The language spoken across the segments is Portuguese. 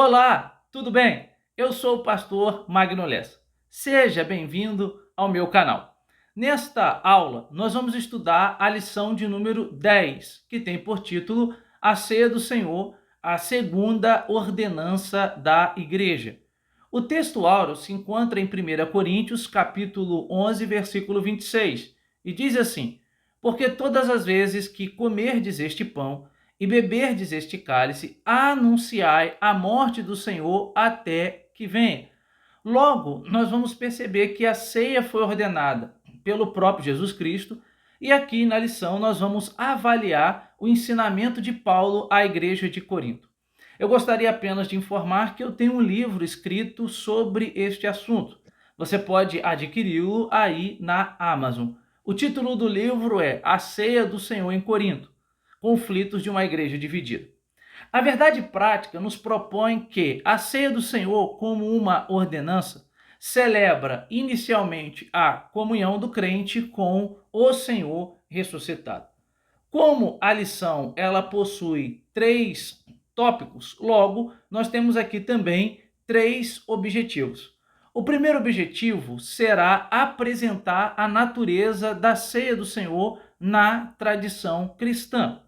Olá, tudo bem? Eu sou o pastor Magno Lessa. Seja bem-vindo ao meu canal. Nesta aula, nós vamos estudar a lição de número 10, que tem por título A Ceia do Senhor, a segunda ordenança da Igreja. O texto áureo se encontra em 1 Coríntios, capítulo 11, versículo 26, e diz assim: Porque todas as vezes que comerdes este pão e beberdes este cálice, anunciai a morte do Senhor até que venha. Logo, nós vamos perceber que a ceia foi ordenada pelo próprio Jesus Cristo, e aqui na lição nós vamos avaliar o ensinamento de Paulo à igreja de Corinto. Eu gostaria apenas de informar que eu tenho um livro escrito sobre este assunto. Você pode adquiri-lo aí na Amazon. O título do livro é A Ceia do Senhor em Corinto: Conflitos de uma Igreja Dividida. A verdade prática nos propõe que a ceia do Senhor, como uma ordenança, celebra inicialmente a comunhão do crente com o Senhor ressuscitado. Como a lição ela possui 3 tópicos, logo nós temos aqui também 3 objetivos. O primeiro objetivo será apresentar a natureza da ceia do Senhor na tradição cristã.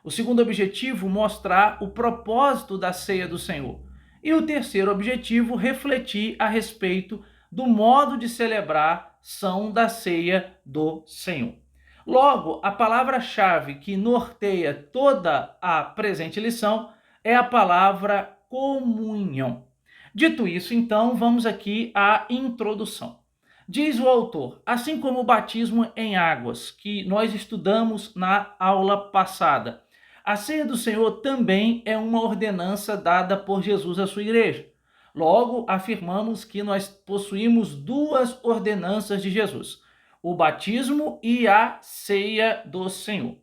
O segundo objetivo, mostrar o propósito da ceia do Senhor. E o terceiro objetivo, refletir a respeito do modo de celebração da ceia do Senhor. Logo, a palavra-chave que norteia toda a presente lição é a palavra comunhão. Dito isso, então, vamos aqui à introdução. Diz o autor: assim como o batismo em águas, que nós estudamos na aula passada, a ceia do Senhor também é uma ordenança dada por Jesus à sua igreja. Logo, afirmamos que nós possuímos 2 ordenanças de Jesus: o batismo e a ceia do Senhor.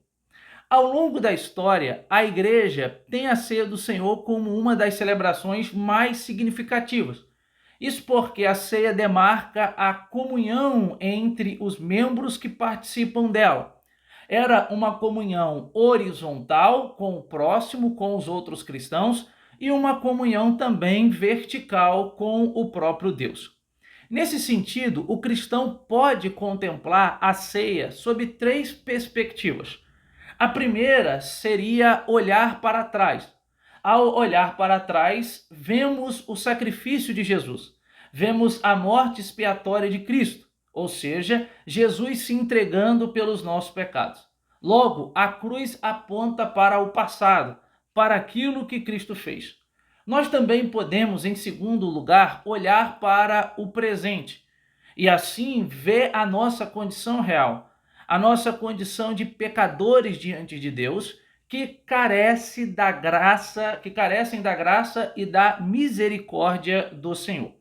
Ao longo da história, a igreja tem a ceia do Senhor como uma das celebrações mais significativas. Isso porque a ceia demarca a comunhão entre os membros que participam dela. Era uma comunhão horizontal com o próximo, com os outros cristãos, e uma comunhão também vertical com o próprio Deus. Nesse sentido, o cristão pode contemplar a ceia sob 3 perspectivas. A primeira seria olhar para trás. Ao olhar para trás, vemos o sacrifício de Jesus, vemos a morte expiatória de Cristo, ou seja, Jesus se entregando pelos nossos pecados. Logo, a cruz aponta para o passado, para aquilo que Cristo fez. Nós também podemos, em segundo lugar, olhar para o presente e assim ver a nossa condição real, a nossa condição de pecadores diante de Deus, que carecem da graça e da misericórdia do Senhor.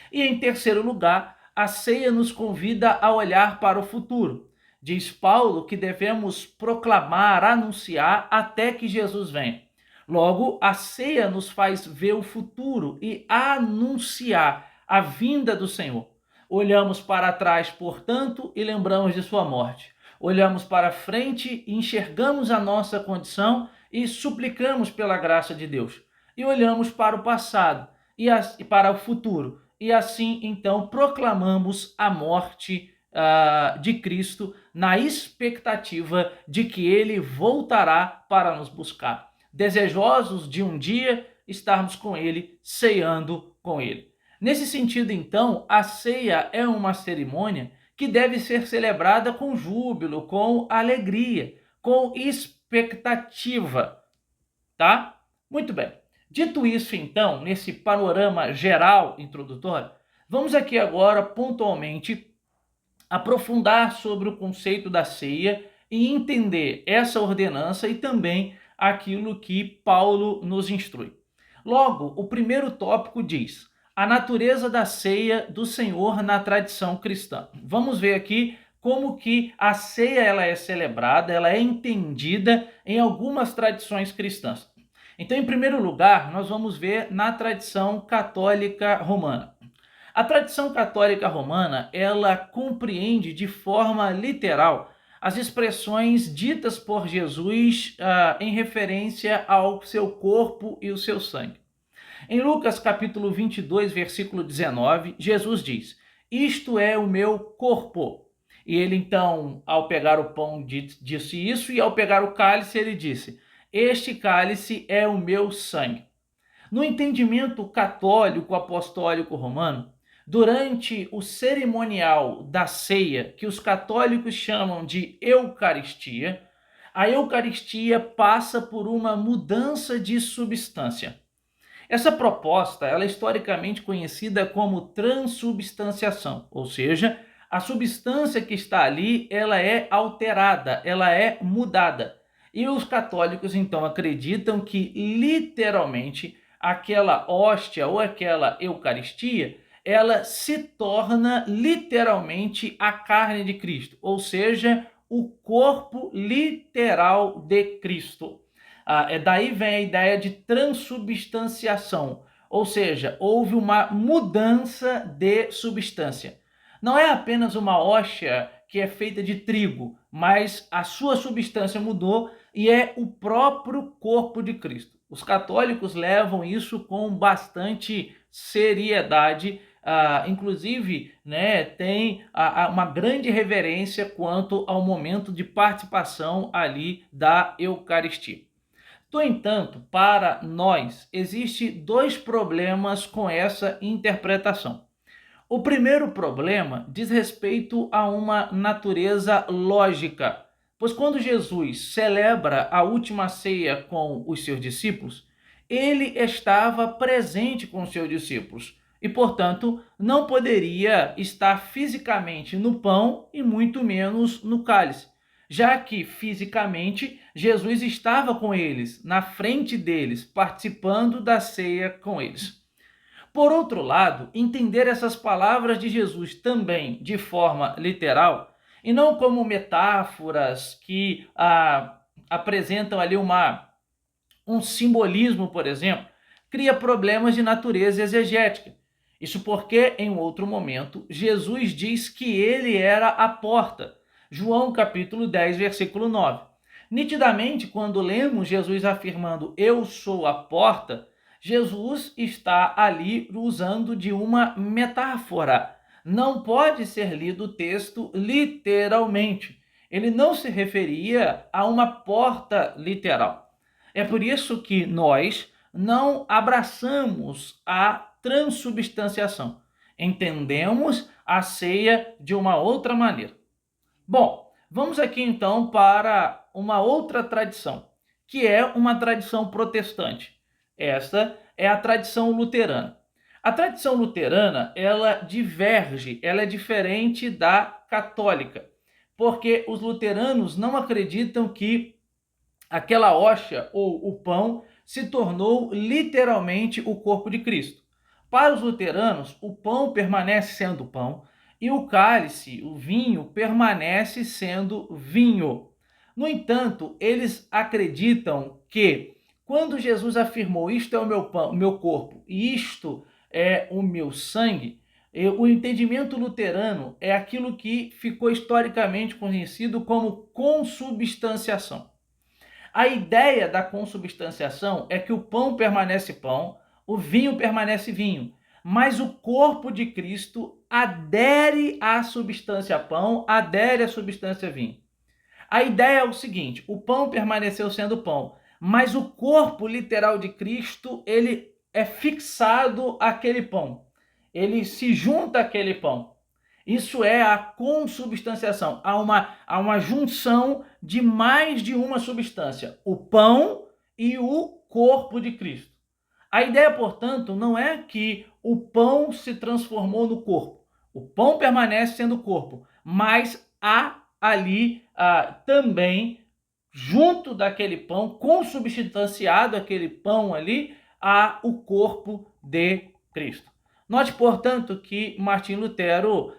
E em terceiro lugar, a ceia nos convida a olhar para o futuro. Diz Paulo que devemos proclamar, anunciar até que Jesus venha. Logo, a ceia nos faz ver o futuro e anunciar a vinda do Senhor. Olhamos para trás, portanto, e lembramos de sua morte. Olhamos para frente e enxergamos a nossa condição e suplicamos pela graça de Deus. E olhamos para o passado e para o futuro. E assim, então, proclamamos a morte de Cristo na expectativa de que ele voltará para nos buscar, desejosos de um dia estarmos com ele, ceando com ele. Nesse sentido, então, a ceia é uma cerimônia que deve ser celebrada com júbilo, com alegria, com expectativa, tá? Muito bem. Dito isso, então, nesse panorama geral introdutório, vamos aqui agora pontualmente aprofundar sobre o conceito da ceia e entender essa ordenança e também aquilo que Paulo nos instrui. Logo, o primeiro tópico diz: a natureza da ceia do Senhor na tradição cristã. Vamos ver aqui como que a ceia ela é celebrada, ela é entendida em algumas tradições cristãs. Então, em primeiro lugar, nós vamos ver na tradição católica romana. A tradição católica romana, ela compreende de forma literal as expressões ditas por Jesus em referência ao seu corpo e o seu sangue. Em Lucas capítulo 22, versículo 19, Jesus diz: isto é o meu corpo. E ele então, ao pegar o pão, disse isso, e ao pegar o cálice, ele disse: este cálice é o meu sangue. No entendimento católico apostólico romano, durante o cerimonial da ceia, que os católicos chamam de Eucaristia, a Eucaristia passa por uma mudança de substância. Essa proposta, ela é historicamente conhecida como transubstanciação, ou seja, a substância que está ali, ela é alterada, ela é mudada. E os católicos então acreditam que literalmente aquela hóstia ou aquela Eucaristia, ela se torna literalmente a carne de Cristo, ou seja, o corpo literal de Cristo. Daí vem a ideia de transubstanciação, ou seja, houve uma mudança de substância. Não é apenas uma hóstia que é feita de trigo, mas a sua substância mudou e é o próprio corpo de Cristo. Os católicos levam isso com bastante seriedade, inclusive, né, tem uma grande reverência quanto ao momento de participação ali da Eucaristia. No entanto, para nós, existem dois problemas com essa interpretação. O primeiro problema diz respeito a uma natureza lógica, pois quando Jesus celebra a última ceia com os seus discípulos, ele estava presente com os seus discípulos e, portanto, não poderia estar fisicamente no pão e muito menos no cálice, já que fisicamente Jesus estava com eles, na frente deles, participando da ceia com eles. Por outro lado, entender essas palavras de Jesus também de forma literal e não como metáforas que apresentam ali um simbolismo, por exemplo, cria problemas de natureza exegética. Isso porque, em outro momento, Jesus diz que ele era a porta. João capítulo 10, versículo 9. Nitidamente, quando lemos Jesus afirmando eu sou a porta, Jesus está ali usando de uma metáfora. Não pode ser lido o texto literalmente. Ele não se referia a uma porta literal. É por isso que nós não abraçamos a transubstanciação. Entendemos a ceia de uma outra maneira. Bom, vamos aqui então para uma outra tradição, que é uma tradição protestante. Essa é a tradição luterana. A tradição luterana, ela diverge, ela é diferente da católica, porque os luteranos não acreditam que aquela hóstia ou o pão se tornou literalmente o corpo de Cristo. Para os luteranos, o pão permanece sendo pão e o cálice, o vinho, permanece sendo vinho. No entanto, eles acreditam que quando Jesus afirmou isto é o meu pão, o meu corpo e isto é o meu sangue, o entendimento luterano é aquilo que ficou historicamente conhecido como consubstanciação. A ideia da consubstanciação é que o pão permanece pão, o vinho permanece vinho, mas o corpo de Cristo adere à substância pão, adere à substância vinho. A ideia é o seguinte: o pão permaneceu sendo pão, mas o corpo literal de Cristo, ele é fixado àquele pão. Ele se junta àquele pão. Isso é a consubstanciação. Há uma junção de mais de uma substância, o pão e o corpo de Cristo. A ideia, portanto, não é que o pão se transformou no corpo. O pão permanece sendo corpo, mas há ali também, junto daquele pão, consubstanciado aquele pão ali, há o corpo de Cristo. Note, portanto, que Martim Lutero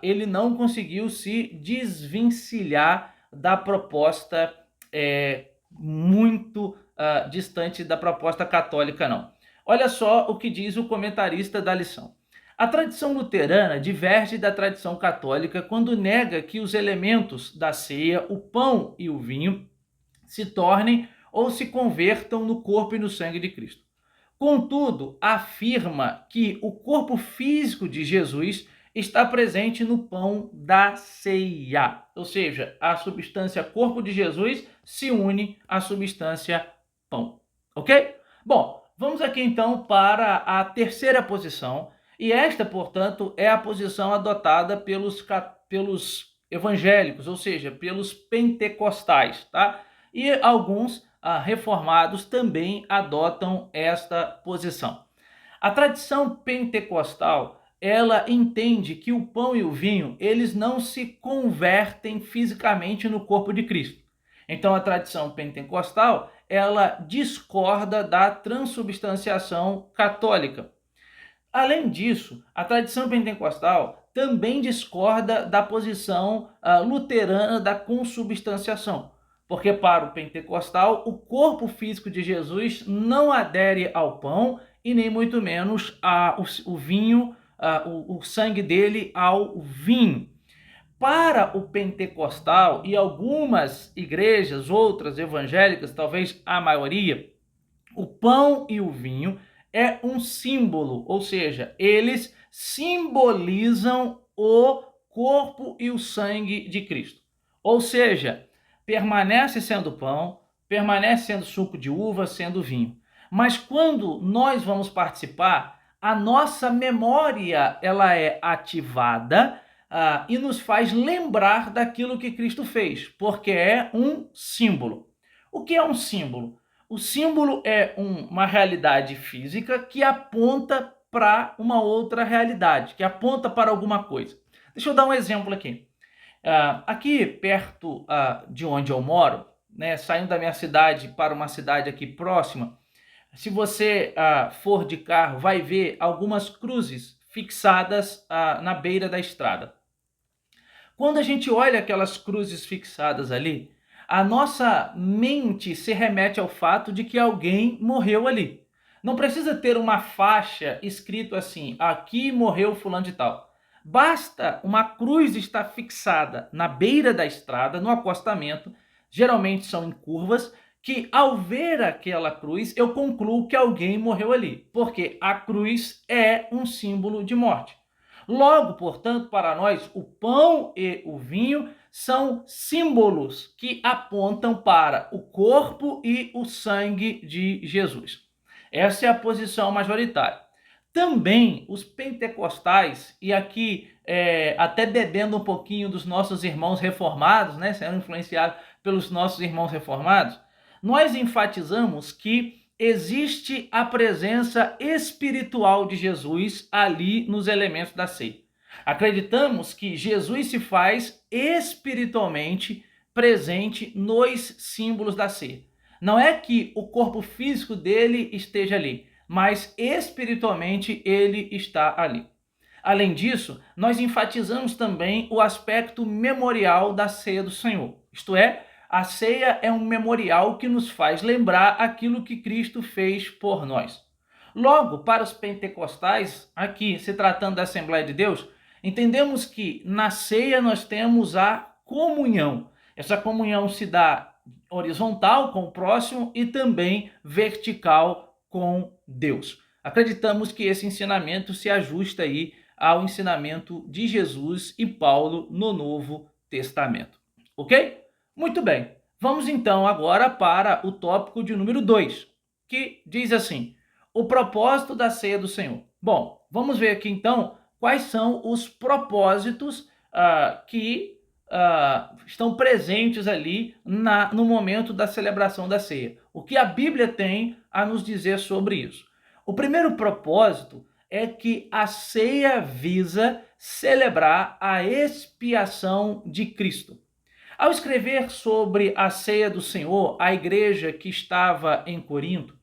ele não conseguiu se desvencilhar da proposta muito distante da proposta católica, não. Olha só o que diz o comentarista da lição. A tradição luterana diverge da tradição católica quando nega que os elementos da ceia, o pão e o vinho, se tornem ou se convertam no corpo e no sangue de Cristo. Contudo, afirma que o corpo físico de Jesus está presente no pão da ceia. Ou seja, a substância corpo de Jesus se une à substância pão. Ok? Bom, vamos aqui então para a terceira posição. E esta, portanto, é a posição adotada pelos evangélicos, ou seja, pelos pentecostais, tá? E alguns reformados também adotam esta posição. A tradição pentecostal, ela entende que o pão e o vinho, eles não se convertem fisicamente no corpo de Cristo. Então, a tradição pentecostal, ela discorda da transubstanciação católica. Além disso, a tradição pentecostal também discorda da posição luterana da consubstanciação, porque para o pentecostal, o corpo físico de Jesus não adere ao pão e nem muito menos o vinho, o sangue dele ao vinho. Para o pentecostal e algumas igrejas, outras evangélicas, talvez a maioria, o pão e o vinho é um símbolo, ou seja, eles simbolizam o corpo e o sangue de Cristo. Ou seja, permanece sendo pão, permanece sendo suco de uva, sendo vinho. Mas quando nós vamos participar, a nossa memória ela é ativada e nos faz lembrar daquilo que Cristo fez, porque é um símbolo. O que é um símbolo? O símbolo é uma realidade física que aponta para uma outra realidade, que aponta para alguma coisa. Deixa eu dar um exemplo aqui. Aqui perto de onde eu moro, né, saindo da minha cidade para uma cidade aqui próxima, se você for de carro, vai ver algumas cruzes fixadas na beira da estrada. Quando a gente olha aquelas cruzes fixadas ali, a nossa mente se remete ao fato de que alguém morreu ali. Não precisa ter uma faixa escrito assim, aqui morreu fulano de tal. Basta uma cruz estar fixada na beira da estrada, no acostamento, geralmente são em curvas, que ao ver aquela cruz eu concluo que alguém morreu ali, porque a cruz é um símbolo de morte. Logo, portanto, para nós, o pão e o vinho são símbolos que apontam para o corpo e o sangue de Jesus. Essa é a posição majoritária. Também os pentecostais, e aqui até bebendo um pouquinho dos nossos irmãos reformados, né, sendo influenciados pelos nossos irmãos reformados, nós enfatizamos que existe a presença espiritual de Jesus ali nos elementos da ceia. Acreditamos que Jesus se faz espiritualmente presente nos símbolos da ceia. Não é que o corpo físico dele esteja ali, mas espiritualmente ele está ali. Além disso, nós enfatizamos também o aspecto memorial da ceia do Senhor. Isto é, a ceia é um memorial que nos faz lembrar aquilo que Cristo fez por nós. Logo, para os pentecostais, aqui se tratando da Assembleia de Deus, entendemos que na ceia nós temos a comunhão. Essa comunhão se dá horizontal com o próximo e também vertical com Deus. Acreditamos que esse ensinamento se ajusta aí ao ensinamento de Jesus e Paulo no Novo Testamento. Ok? Muito bem. Vamos então agora para o tópico de número 2, que diz assim: o propósito da ceia do Senhor. Bom, vamos ver aqui então quais são os propósitos que estão presentes ali no momento da celebração da ceia. O que a Bíblia tem a nos dizer sobre isso? O primeiro propósito é que a ceia visa celebrar a expiação de Cristo. Ao escrever sobre a ceia do Senhor, à igreja que estava em Corinto,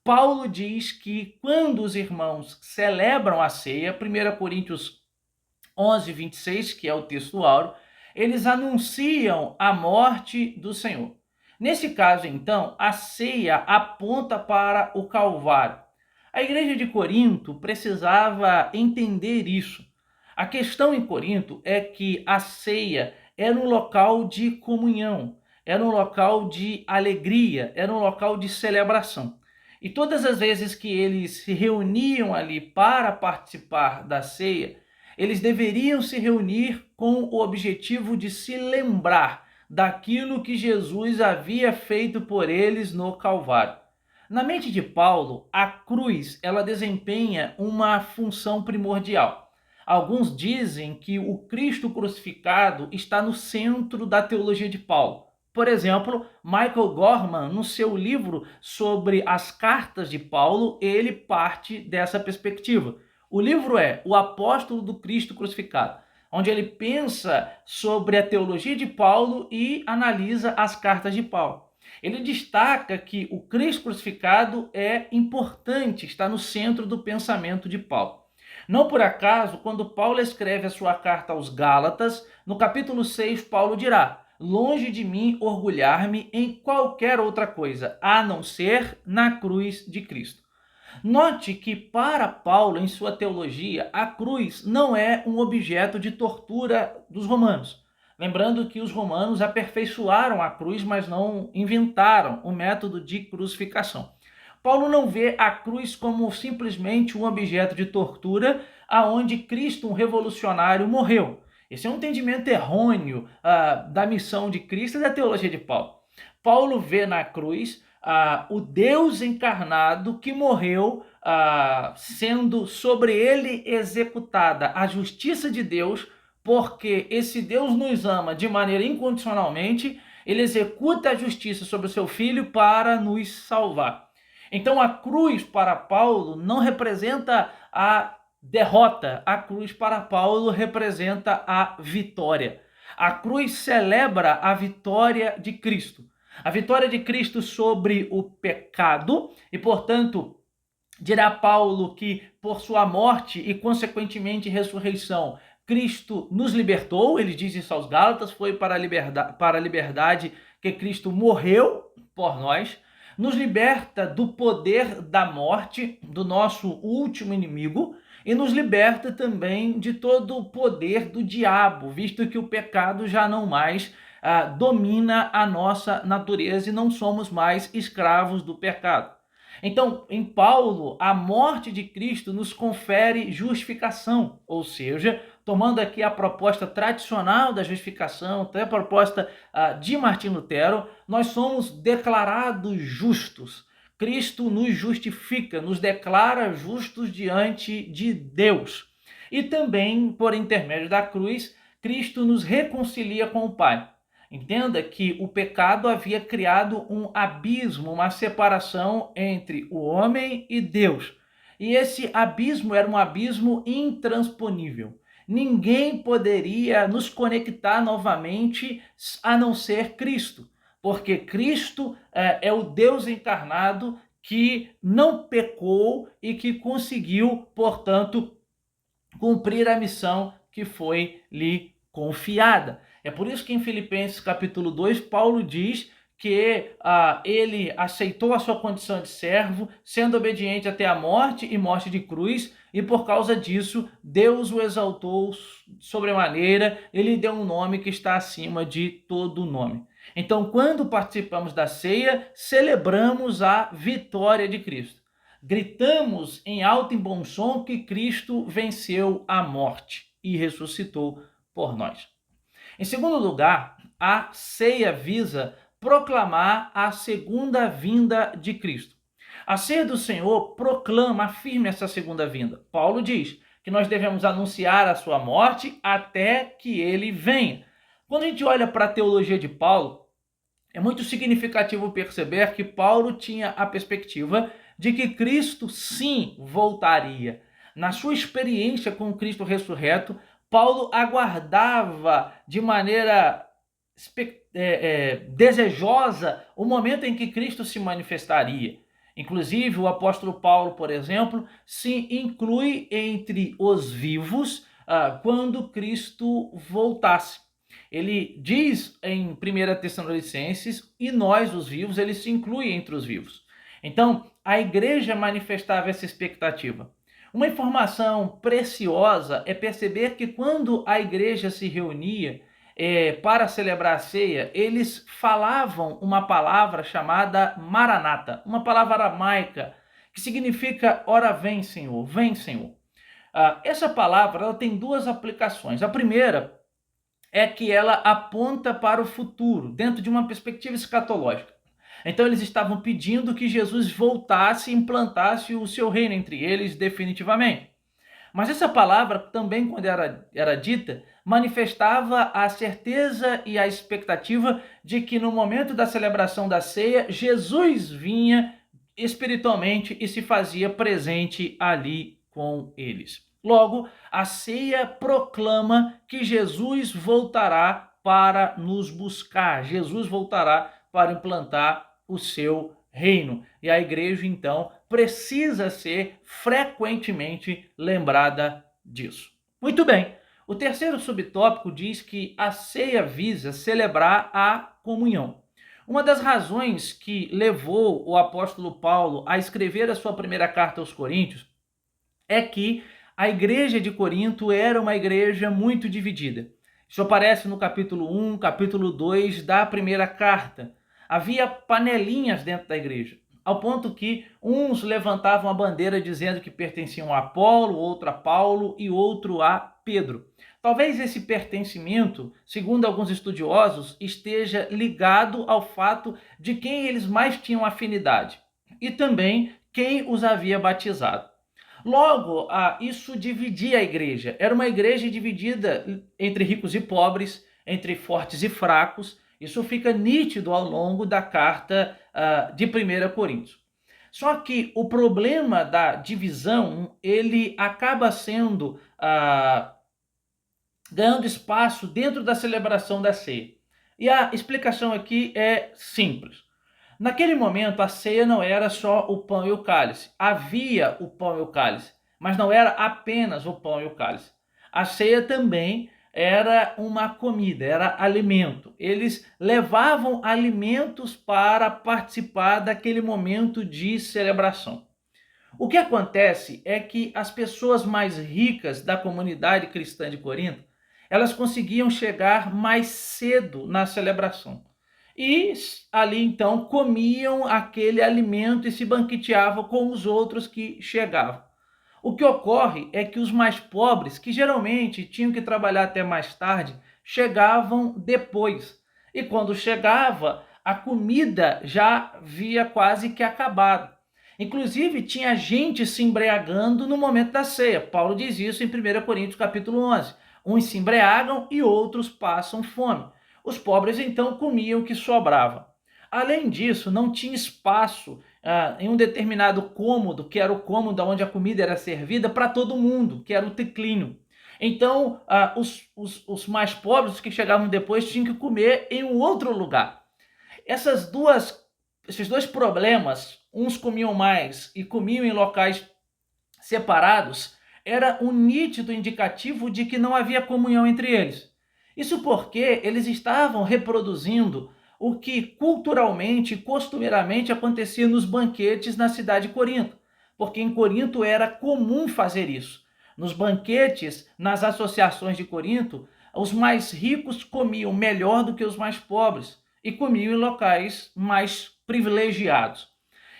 Paulo diz que quando os irmãos celebram a ceia, 1 Coríntios 11, 26, que é o texto áureo, eles anunciam a morte do Senhor. Nesse caso, então, a ceia aponta para o Calvário. A igreja de Corinto precisava entender isso. A questão em Corinto é que a ceia era um local de comunhão, era um local de alegria, era um local de celebração. E todas as vezes que eles se reuniam ali para participar da ceia, eles deveriam se reunir com o objetivo de se lembrar daquilo que Jesus havia feito por eles no Calvário. Na mente de Paulo, a cruz ela desempenha uma função primordial. Alguns dizem que o Cristo crucificado está no centro da teologia de Paulo. Por exemplo, Michael Gorman, no seu livro sobre as cartas de Paulo, ele parte dessa perspectiva. O livro é O Apóstolo do Cristo Crucificado, onde ele pensa sobre a teologia de Paulo e analisa as cartas de Paulo. Ele destaca que o Cristo crucificado é importante, está no centro do pensamento de Paulo. Não por acaso, quando Paulo escreve a sua carta aos Gálatas, no capítulo 6, Paulo dirá: longe de mim orgulhar-me em qualquer outra coisa, a não ser na cruz de Cristo. Note que para Paulo, em sua teologia, a cruz não é um objeto de tortura dos romanos. Lembrando que os romanos aperfeiçoaram a cruz, mas não inventaram o método de crucificação. Paulo não vê a cruz como simplesmente um objeto de tortura aonde Cristo, um revolucionário, morreu. Esse é um entendimento errôneo da missão de Cristo e da teologia de Paulo. Paulo vê na cruz o Deus encarnado que morreu, sendo sobre ele executada a justiça de Deus, porque esse Deus nos ama de maneira incondicionalmente, ele executa a justiça sobre o seu Filho para nos salvar. Então a cruz para Paulo não representa a derrota, a cruz para Paulo representa a vitória. A cruz celebra a vitória de Cristo. A vitória de Cristo sobre o pecado e, portanto, dirá Paulo que por sua morte e, consequentemente, ressurreição, Cristo nos libertou. Ele diz isso aos Gálatas, foi para a liberdade que Cristo morreu por nós. Nos liberta do poder da morte, do nosso último inimigo, e nos liberta também de todo o poder do diabo, visto que o pecado já não mais domina a nossa natureza e não somos mais escravos do pecado. Então, em Paulo, a morte de Cristo nos confere justificação, ou seja, tomando aqui a proposta tradicional da justificação, até a proposta de Martim Lutero, nós somos declarados justos. Cristo nos justifica, nos declara justos diante de Deus. E também, por intermédio da cruz, Cristo nos reconcilia com o Pai. Entenda que o pecado havia criado um abismo, uma separação entre o homem e Deus. E esse abismo era um abismo intransponível. Ninguém poderia nos conectar novamente a não ser Cristo, porque Cristo é o Deus encarnado que não pecou e que conseguiu, portanto, cumprir a missão que foi lhe confiada. É por isso que em Filipenses capítulo 2, Paulo diz que ele aceitou a sua condição de servo, sendo obediente até a morte e morte de cruz, e por causa disso, Deus o exaltou sobremaneira, ele deu um nome que está acima de todo nome. Então, quando participamos da ceia, celebramos a vitória de Cristo. Gritamos em alto e bom som que Cristo venceu a morte e ressuscitou por nós. Em segundo lugar, a ceia visa proclamar a segunda vinda de Cristo. A ceia do Senhor proclama, afirma essa segunda vinda. Paulo diz que nós devemos anunciar a sua morte até que ele venha. Quando a gente olha para a teologia de Paulo, é muito significativo perceber que Paulo tinha a perspectiva de que Cristo sim voltaria. Na sua experiência com o Cristo ressurreto, Paulo aguardava de maneira desejosa o momento em que Cristo se manifestaria. Inclusive, o apóstolo Paulo, por exemplo, se inclui entre os vivos quando Cristo voltasse. Ele diz em 1 Tessalonicenses, e nós, os vivos, ele se inclui entre os vivos. Então, a igreja manifestava essa expectativa. Uma informação preciosa é perceber que quando a igreja se reunia, para celebrar a ceia, eles falavam uma palavra chamada Maranata, uma palavra aramaica, que significa ora vem Senhor, vem Senhor. Essa palavra ela tem duas aplicações. A primeira é que ela aponta para o futuro, dentro de uma perspectiva escatológica. Então eles estavam pedindo que Jesus voltasse e implantasse o seu reino entre eles definitivamente. Mas essa palavra também, quando era dita, manifestava a certeza e a expectativa de que no momento da celebração da ceia, Jesus vinha espiritualmente e se fazia presente ali com eles. Logo, a ceia proclama que Jesus voltará para nos buscar, Jesus voltará para implantar o seu reino. E a igreja, então, precisa ser frequentemente lembrada disso. Muito bem, o terceiro subtópico diz que a ceia visa celebrar a comunhão. Uma das razões que levou o apóstolo Paulo a escrever a sua primeira carta aos Coríntios é que a igreja de Corinto era uma igreja muito dividida. Isso aparece no capítulo 1, capítulo 2 da primeira carta. Havia panelinhas dentro da igreja, ao ponto que uns levantavam a bandeira dizendo que pertenciam a Apolo, outro a Paulo e outro a Pedro. Talvez esse pertencimento, segundo alguns estudiosos, esteja ligado ao fato de quem eles mais tinham afinidade e também quem os havia batizado. Logo, isso dividia a igreja. Era uma igreja dividida entre ricos e pobres, entre fortes e fracos. Isso fica nítido ao longo da carta de 1 Coríntios. Só que o problema da divisão, ele acaba sendo, ganhando espaço dentro da celebração da ceia. E a explicação aqui é simples. Naquele momento, a ceia não era só o pão e o cálice. Havia o pão e o cálice, mas não era apenas o pão e o cálice. A ceia também era uma comida, era alimento. Eles levavam alimentos para participar daquele momento de celebração. O que acontece é que as pessoas mais ricas da comunidade cristã de Corinto, elas conseguiam chegar mais cedo na celebração. E ali então comiam aquele alimento e se banqueteavam com os outros que chegavam. O que ocorre é que os mais pobres, que geralmente tinham que trabalhar até mais tarde, chegavam depois. E quando chegava, a comida já havia quase que acabado. Inclusive, tinha gente se embriagando no momento da ceia. Paulo diz isso em 1 Coríntios capítulo 11. Uns se embriagam e outros passam fome. Os pobres então comiam o que sobrava. Além disso, não tinha espaço em um determinado cômodo, que era o cômodo onde a comida era servida, para todo mundo, que era o triclínio. Então, os mais pobres, os que chegavam depois, tinham que comer em um outro lugar. Esses dois problemas, uns comiam mais e comiam em locais separados, era um nítido indicativo de que não havia comunhão entre eles. Isso porque eles estavam reproduzindo o que culturalmente e costumeiramente acontecia nos banquetes na cidade de Corinto, porque em Corinto era comum fazer isso. Nos banquetes, nas associações de Corinto, os mais ricos comiam melhor do que os mais pobres e comiam em locais mais privilegiados.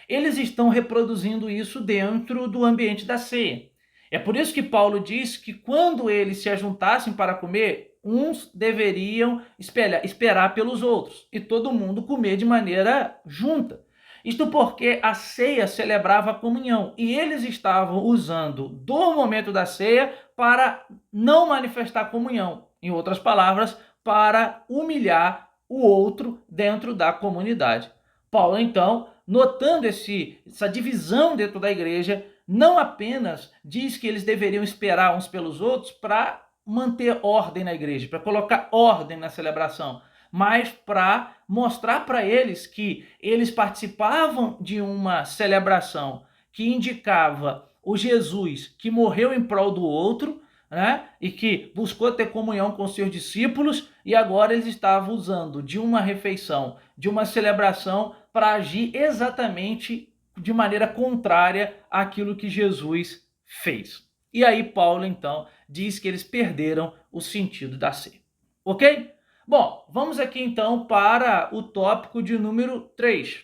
Eles estão reproduzindo isso dentro do ambiente da ceia. É por isso que Paulo diz que quando eles se ajuntassem para comer, uns deveriam esperar pelos outros e todo mundo comer de maneira junta. Isto porque a ceia celebrava a comunhão e eles estavam usando do momento da ceia para não manifestar comunhão. Em outras palavras, para humilhar o outro dentro da comunidade. Paulo, então, notando essa divisão dentro da igreja, não apenas diz que eles deveriam esperar uns pelos outros para manter ordem na igreja, para colocar ordem na celebração, mas para mostrar para eles que eles participavam de uma celebração que indicava o Jesus que morreu em prol do outro, né? E que buscou ter comunhão com seus discípulos, e agora eles estavam usando de uma refeição, de uma celebração, para agir exatamente de maneira contrária àquilo que Jesus fez. E aí Paulo, então, diz que eles perderam o sentido da ceia. Ok? Bom, vamos aqui então para o tópico de número 3,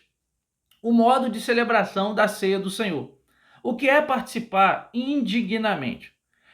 o modo de celebração da ceia do Senhor. O que é participar indignamente?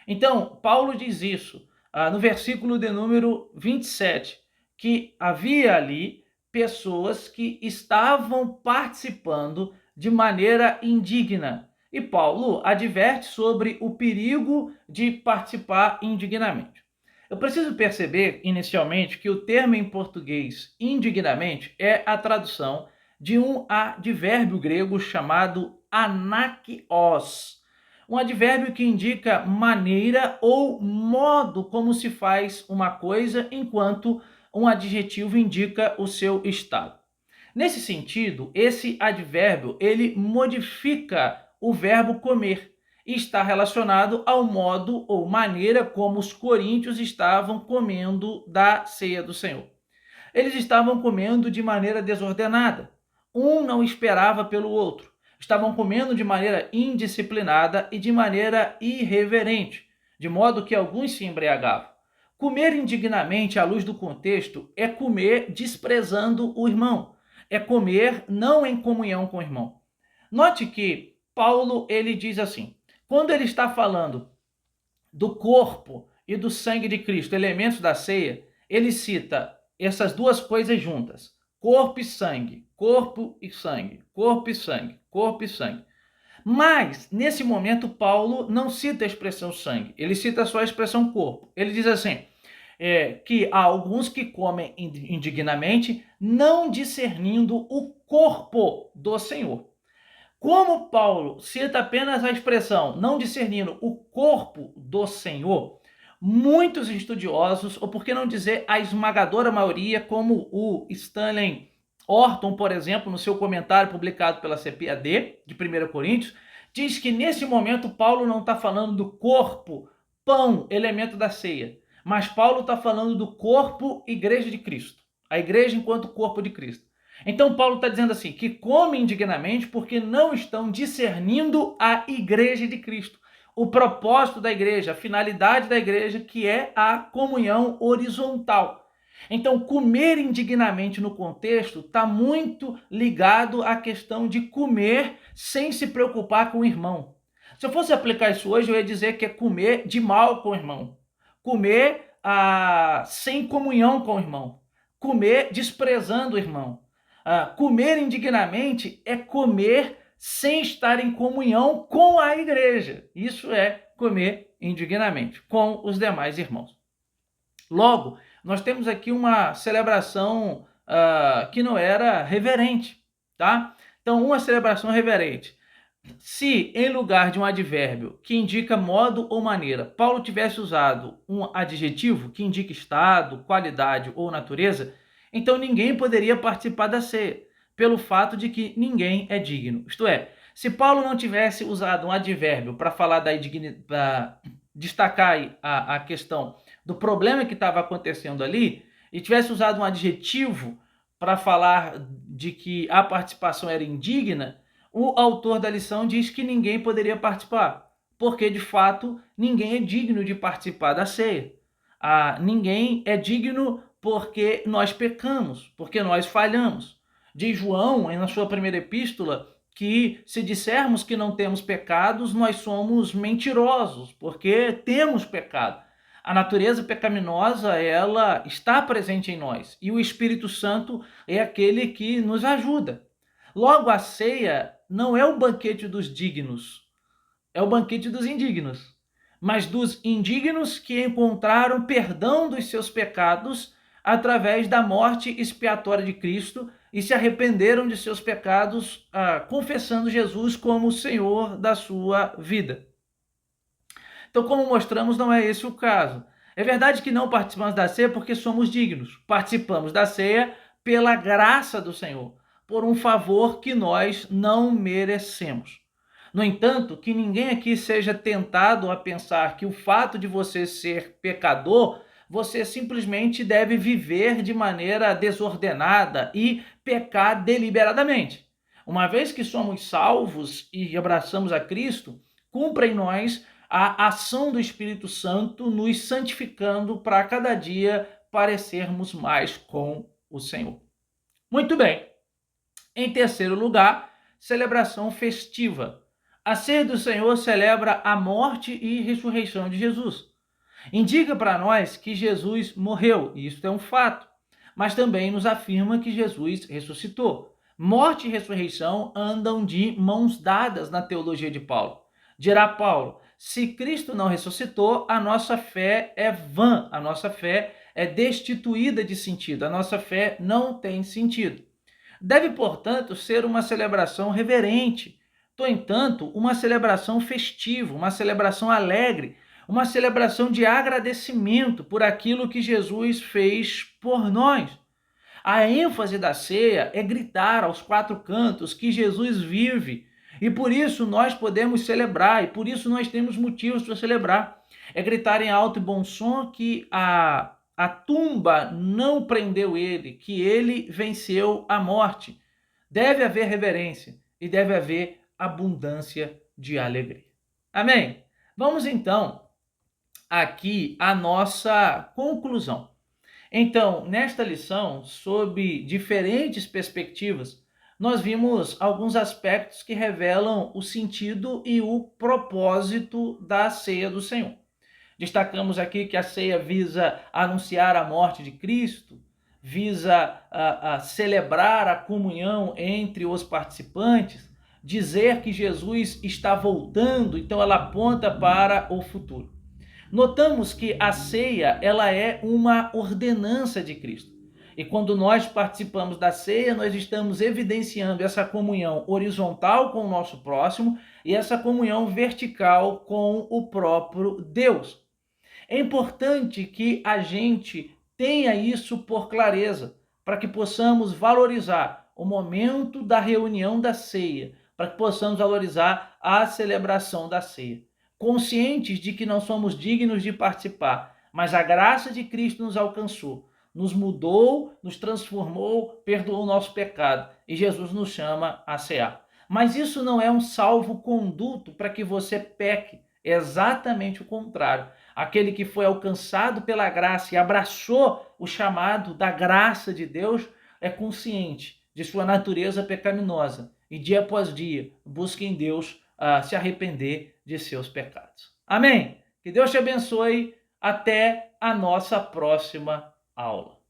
Então, Paulo diz isso no versículo de número 27, que havia ali pessoas que estavam participando de maneira indigna. E Paulo adverte sobre o perigo de participar indignamente. Eu preciso perceber, inicialmente, que o termo em português indignamente é a tradução de um advérbio grego chamado anakios, um advérbio que indica maneira ou modo como se faz uma coisa, enquanto um adjetivo indica o seu estado. Nesse sentido, esse advérbio ele modifica o verbo comer e está relacionado ao modo ou maneira como os coríntios estavam comendo da ceia do Senhor. Eles estavam comendo de maneira desordenada. Um não esperava pelo outro. Estavam comendo de maneira indisciplinada e de maneira irreverente, de modo que alguns se embriagavam. Comer indignamente, à luz do contexto, é comer desprezando o irmão. É comer não em comunhão com o irmão. Note que Paulo ele diz assim, quando ele está falando do corpo e do sangue de Cristo, elementos da ceia, ele cita essas duas coisas juntas, corpo e sangue, corpo e sangue, corpo e sangue, corpo e sangue. Mas, nesse momento, Paulo não cita a expressão sangue, ele cita só a expressão corpo. Ele diz assim, que há alguns que comem indignamente, não discernindo o corpo do Senhor. Como Paulo cita apenas a expressão não discernindo o corpo do Senhor, muitos estudiosos, ou por que não dizer a esmagadora maioria, como o Stanley Orton, por exemplo, no seu comentário publicado pela CPAD, de 1 Coríntios, diz que nesse momento Paulo não está falando do corpo, pão, elemento da ceia, mas Paulo está falando do corpo, igreja de Cristo, a igreja enquanto corpo de Cristo. Então Paulo está dizendo assim, que comem indignamente porque não estão discernindo a igreja de Cristo, o propósito da igreja, a finalidade da igreja, que é a comunhão horizontal. Então, comer indignamente no contexto está muito ligado à questão de comer sem se preocupar com o irmão. Se eu fosse aplicar isso hoje, eu ia dizer que é comer de mal com o irmão, comer sem comunhão com o irmão, comer desprezando o irmão. Comer indignamente é comer sem estar em comunhão com a igreja. Isso é comer indignamente com os demais irmãos. Logo, nós temos aqui uma celebração que não era reverente, tá? Então, uma celebração reverente. Se, em lugar de um advérbio que indica modo ou maneira, Paulo tivesse usado um adjetivo que indica estado, qualidade ou natureza, então ninguém poderia participar da ceia, pelo fato de que ninguém é digno. Isto é, se Paulo não tivesse usado um advérbio para falar para destacar a questão do problema que estava acontecendo ali, e tivesse usado um adjetivo para falar de que a participação era indigna, o autor da lição diz que ninguém poderia participar, porque de fato ninguém é digno de participar da ceia. Ninguém é digno porque nós pecamos, porque nós falhamos. Diz João, na sua primeira epístola, que se dissermos que não temos pecados, nós somos mentirosos, porque temos pecado. A natureza pecaminosa, ela está presente em nós, e o Espírito Santo é aquele que nos ajuda. Logo, a ceia não é o banquete dos dignos, é o banquete dos indignos, mas dos indignos que encontraram perdão dos seus pecados através da morte expiatória de Cristo e se arrependeram de seus pecados, confessando Jesus como o Senhor da sua vida. Então, como mostramos, não é esse o caso. É verdade que não participamos da ceia porque somos dignos. Participamos da ceia pela graça do Senhor, por um favor que nós não merecemos. No entanto, que ninguém aqui seja tentado a pensar que o fato de você ser pecador, você simplesmente deve viver de maneira desordenada e pecar deliberadamente. Uma vez que somos salvos e abraçamos a Cristo, cumpra em nós a ação do Espírito Santo nos santificando para cada dia parecermos mais com o Senhor. Muito bem. Em terceiro lugar, celebração festiva. A ceia do Senhor celebra a morte e ressurreição de Jesus. Indica para nós que Jesus morreu, e isso é um fato, mas também nos afirma que Jesus ressuscitou. Morte e ressurreição andam de mãos dadas na teologia de Paulo. Dirá Paulo: se Cristo não ressuscitou, a nossa fé é vã, a nossa fé é destituída de sentido, a nossa fé não tem sentido. Deve, portanto, ser uma celebração reverente, no entanto, uma celebração festiva, uma celebração alegre, uma celebração de agradecimento por aquilo que Jesus fez por nós. A ênfase da ceia é gritar aos quatro cantos que Jesus vive, e por isso nós podemos celebrar, e por isso nós temos motivos para celebrar. É gritar em alto e bom som que a tumba não prendeu ele, que ele venceu a morte. Deve haver reverência e deve haver abundância de alegria. Amém? Vamos então aqui à nossa conclusão. Então, nesta lição, sob diferentes perspectivas, nós vimos alguns aspectos que revelam o sentido e o propósito da ceia do Senhor. Destacamos aqui que a ceia visa anunciar a morte de Cristo, visa celebrar a comunhão entre os participantes, dizer que Jesus está voltando, então ela aponta para o futuro. Notamos que a ceia ela é uma ordenança de Cristo. E quando nós participamos da ceia, nós estamos evidenciando essa comunhão horizontal com o nosso próximo e essa comunhão vertical com o próprio Deus. É importante que a gente tenha isso por clareza, para que possamos valorizar o momento da reunião da ceia, para que possamos valorizar a celebração da ceia. Conscientes de que não somos dignos de participar, mas a graça de Cristo nos alcançou, nos mudou, nos transformou, perdoou o nosso pecado e Jesus nos chama a cear. Mas isso não é um salvo-conduto para que você peque, é exatamente o contrário. Aquele que foi alcançado pela graça e abraçou o chamado da graça de Deus é consciente de sua natureza pecaminosa e dia após dia busca em Deus se arrepender de seus pecados. Amém? Que Deus te abençoe. Até a nossa próxima aula.